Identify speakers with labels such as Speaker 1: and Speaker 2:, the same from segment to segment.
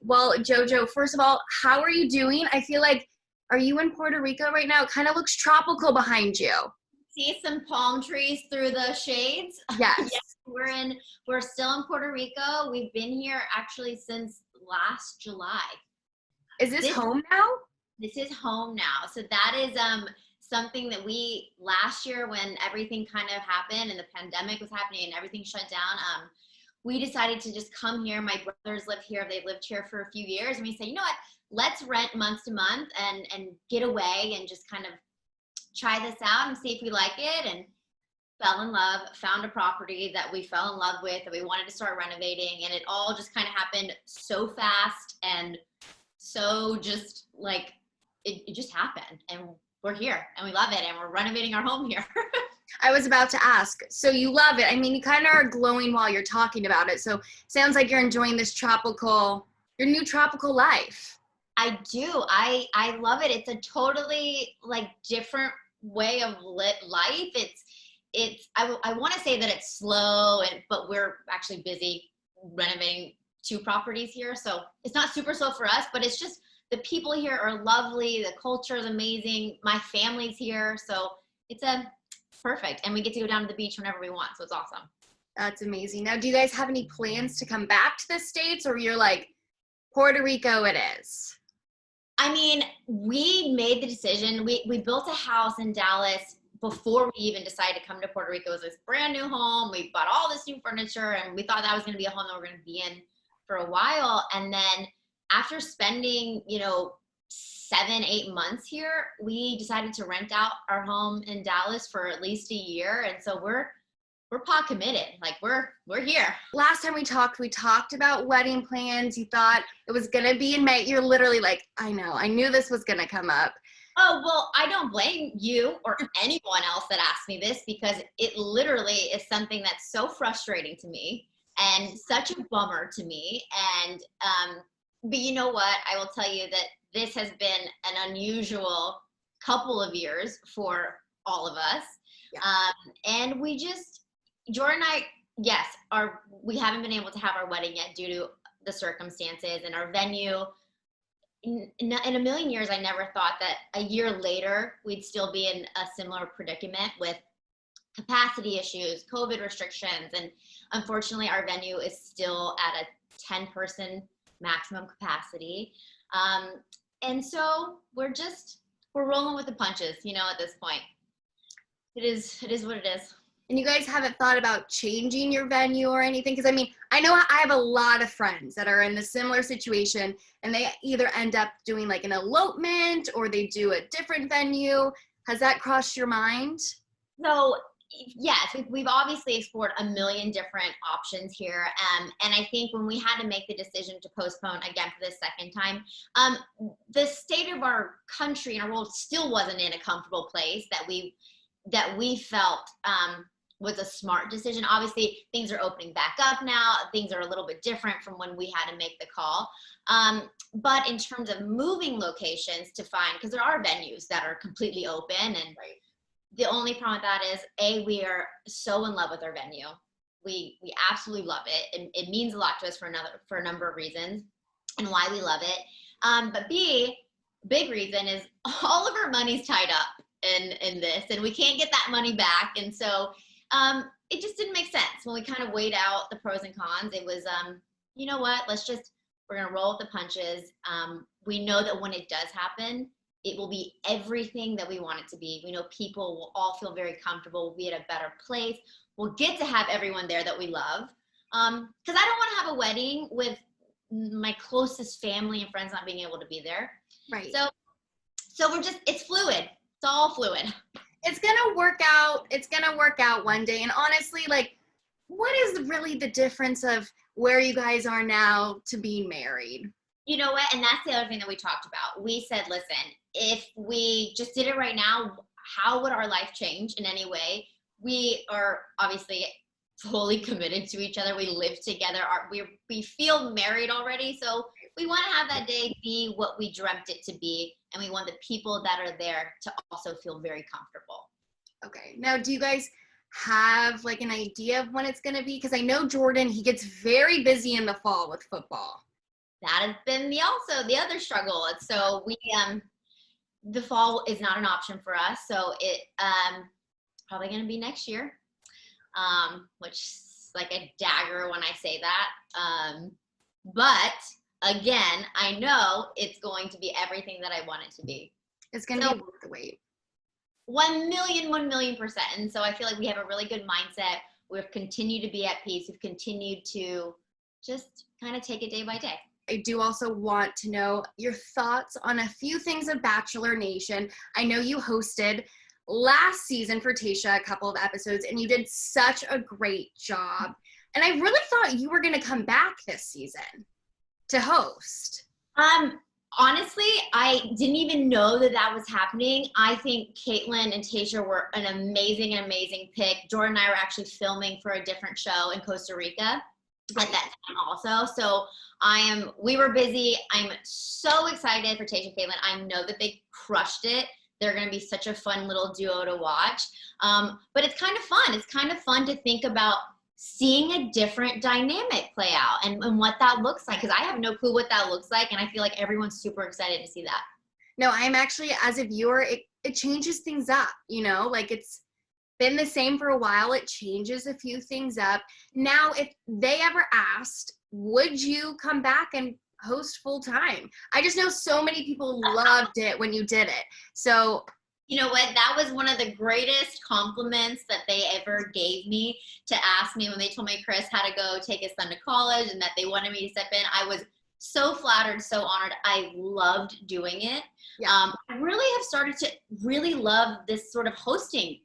Speaker 1: Well, JoJo, first of all, how are you doing? I feel like, are you in Puerto Rico right now? It kind of looks tropical behind you.
Speaker 2: See some palm trees through the shades.
Speaker 1: Yes.
Speaker 2: Yes, we're still in Puerto Rico. We've been here actually since last July.
Speaker 1: Is this home now?
Speaker 2: This is home now. So that is something that we last year, when everything kind of happened and the pandemic was happening and everything shut down, we decided to just come here. My brothers live here. They've lived here for a few years. And we said, you know what, let's rent month to month and get away and just kind of try this out and see if we like it. And fell in love, found a property that we fell in love with, that we wanted to start renovating. And it all just kind of happened so fast and so just like, it just happened. And we're here and we love it. And we're renovating our home here.
Speaker 1: I was about to ask. So you love it. I mean, you kind of are glowing while you're talking about it. So sounds like you're enjoying this your new tropical life.
Speaker 2: I do. I love it. It's a totally like different way of life. I want to say that it's slow, but we're actually busy renovating 2 properties here. So it's not super slow for us, but it's just the people here are lovely. The culture is amazing. My family's here. So it's perfect. And we get to go down to the beach whenever we want. So it's awesome.
Speaker 1: That's amazing. Now, do you guys have any plans to come back to the States, or you're like, Puerto Rico it is?
Speaker 2: I mean, we made the decision. We built a house in Dallas before we even decided to come to Puerto Rico. It was this brand new home. We bought all this new furniture and we thought that was going to be a home that we're going to be in for a while. And then after spending, 7-8 months here, we decided to rent out our home in Dallas for at least a year. And so we're pot committed. Like we're here.
Speaker 1: Last time we talked about wedding plans. You thought it was going to be in May. You're literally like, I knew this was going to come up.
Speaker 2: Oh, well, I don't blame you or anyone else that asked me this, because it literally is something that's so frustrating to me and such a bummer to me. And, but you know what? I will tell you that this has been an unusual couple of years for all of us. Yeah. And Jordan and I, yes, we haven't been able to have our wedding yet due to the circumstances and our venue. In a million years, I never thought that a year later, we'd still be in a similar predicament with capacity issues, COVID restrictions. And unfortunately, our venue is still at a 10-person maximum capacity. And so we're rolling with the punches, at this point. It is what it is.
Speaker 1: And you guys haven't thought about changing your venue or anything? Because I know I have a lot of friends that are in a similar situation, and they either end up doing like an elopement or they do a different venue. Has that crossed your mind?
Speaker 2: So yes, we've obviously explored a million different options here. And I think when we had to make the decision to postpone again for the second time, the state of our country and our world still wasn't in a comfortable place that we felt was a smart decision. Obviously, things are opening back up now. Things are a little bit different from when we had to make the call. But in terms of moving locations to find, because there are venues that are completely open, and right. The only problem with that is, we are so in love with our venue. We absolutely love it. And it means a lot to us for a number of reasons and why we love it. But B, big reason is all of our money's tied up in this, and we can't get that money back. And so it just didn't make sense when we kind of weighed out the pros and cons. It was, you know what, we're going to roll with the punches. We know that when it does happen, it will be everything that we want it to be. We know people will all feel very comfortable. We'll be at a better place. We'll get to have everyone there that we love. Because I don't want to have a wedding with my closest family and friends not being able to be there.
Speaker 1: Right.
Speaker 2: So it's fluid. It's all fluid.
Speaker 1: It's going to work out. It's going to work out one day. And honestly, what is really the difference of where you guys are now to being married?
Speaker 2: You know what? And that's the other thing that we talked about. We said, listen, if we just did it right now, how would our life change in any way? We are obviously fully committed to each other. We live together. We feel married already. So we want to have that day be what we dreamt it to be. And we want the people that are there to also feel very comfortable.
Speaker 1: Okay. Now, do you guys have an idea of when it's going to be? Because I know Jordan, he gets very busy in the fall with football.
Speaker 2: that has been the other struggle. So we the fall is not an option for us. So it probably going to be next year, which is like a dagger when I say that. But again, I know it's going to be everything that I want it to be.
Speaker 1: It's going to be worth the wait.
Speaker 2: 1 million%. And so I feel like we have a really good mindset. We've continued to be at peace. We've continued to just kind of take it day by day.
Speaker 1: I do also want to know your thoughts on a few things of Bachelor Nation. I know you hosted last season for Tayshia a couple of episodes, and you did such a great job. And I really thought you were going to come back this season to host.
Speaker 2: Honestly, I didn't even know that was happening. I think Caitlin and Tayshia were an amazing pick. Jordan and I were actually filming for a different show in Costa Rica at that time also. So we were busy. I'm so excited for Tayshia and Caitlin. I know that they crushed it. They're going to be such a fun little duo to watch. But it's kind of fun. It's kind of fun to think about seeing a different dynamic play out and what that looks like, because I have no clue what that looks like, and I feel like everyone's super excited to see that.
Speaker 1: No, I'm actually, as a viewer, it changes things up, you know, like it's been the same for a while. It changes a few things up. Now, if they ever asked, would you come back and host full time? I just know so many people loved it when you did it. So
Speaker 2: you know what? That was one of the greatest compliments that they ever gave me, to ask me when they told me Chris had to go take his son to college and that they wanted me to step in. I was so flattered, so honored. I loved doing it. Yeah. I really have started to really love this sort of hosting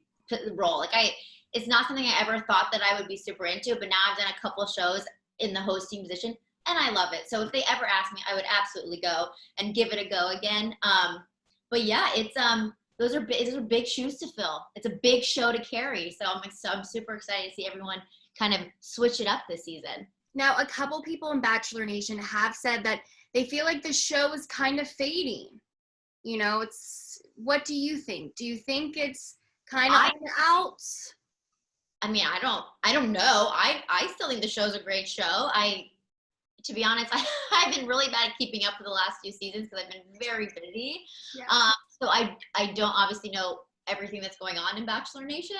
Speaker 2: role. Like it's not something I ever thought that I would be super into, but now I've done a couple of shows in the hosting position and I love it. So if they ever ask me, I would absolutely go and give it a go again. But yeah, it's those are big shoes to fill. It's a big show to carry. So I'm super excited to see everyone kind of switch it up this season.
Speaker 1: Now, a couple people in Bachelor Nation have said that they feel like the show is kind of fading. You know, what do you think? Do you think it's kind of out?
Speaker 2: I mean, I don't know. I still think the show's a great show. To be honest, I've been really bad at keeping up for the last few seasons because I've been very busy. Yeah. So I don't obviously know everything that's going on in Bachelor Nation.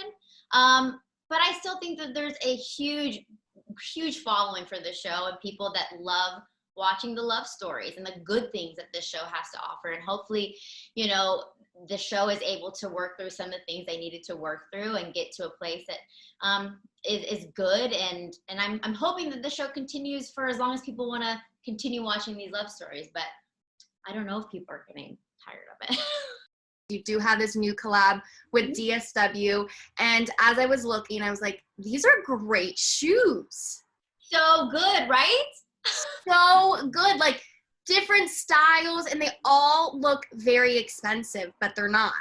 Speaker 2: But I still think that there's a huge following for the show and people that love watching the love stories and the good things that this show has to offer. And hopefully, you know, the show is able to work through some of the things they needed to work through and get to a place that is good. And I'm hoping that the show continues for as long as people want to continue watching these love stories. But I don't know if people are getting tired of it.
Speaker 1: You do have this new collab with DSW. And as I was looking, I was like, these are great shoes.
Speaker 2: So good, right?
Speaker 1: So good. Like different styles, and they all look very expensive, but they're not.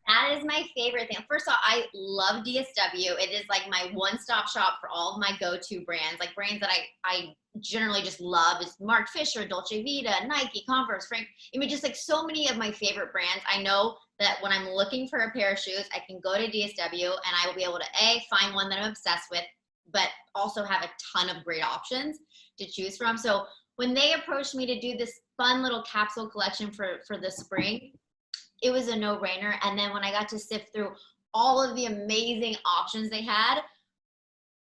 Speaker 2: That is my favorite thing. First of all, I love DSW. It is like my one-stop shop for all of my go-to brands, like brands that I generally just love. Is Mark Fisher, Dolce Vita, Nike, Converse, Frank. I mean, just like so many of my favorite brands. I know that when I'm looking for a pair of shoes, I can go to DSW and I will be able to find one that I'm obsessed with, but also have a ton of great options to choose from. So when they approached me to do this fun little capsule collection for the spring, it was a no-brainer. And then when I got to sift through all of the amazing options they had,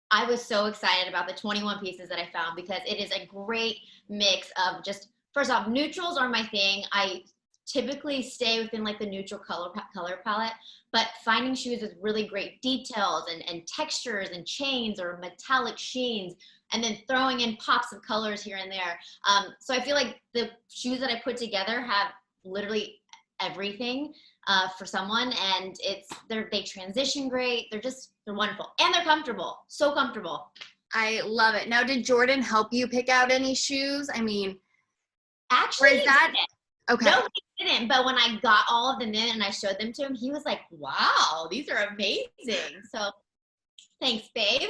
Speaker 2: I was so excited about the 21 pieces that I found, because it is a great mix of just, first off, neutrals are my thing. I typically stay within like the neutral color palette, but finding shoes with really great details and textures and chains or metallic sheens, and then throwing in pops of colors here and there. So I feel like the shoes that I put together have literally everything for someone, and they transition great. They're wonderful, and they're comfortable. So comfortable.
Speaker 1: I love it. Now, did Jordan help you pick out any shoes? I mean,
Speaker 2: actually,
Speaker 1: is that okay?
Speaker 2: No, he didn't. But when I got all of them in and I showed them to him, he was like, "Wow, these are amazing." So, thanks, babe.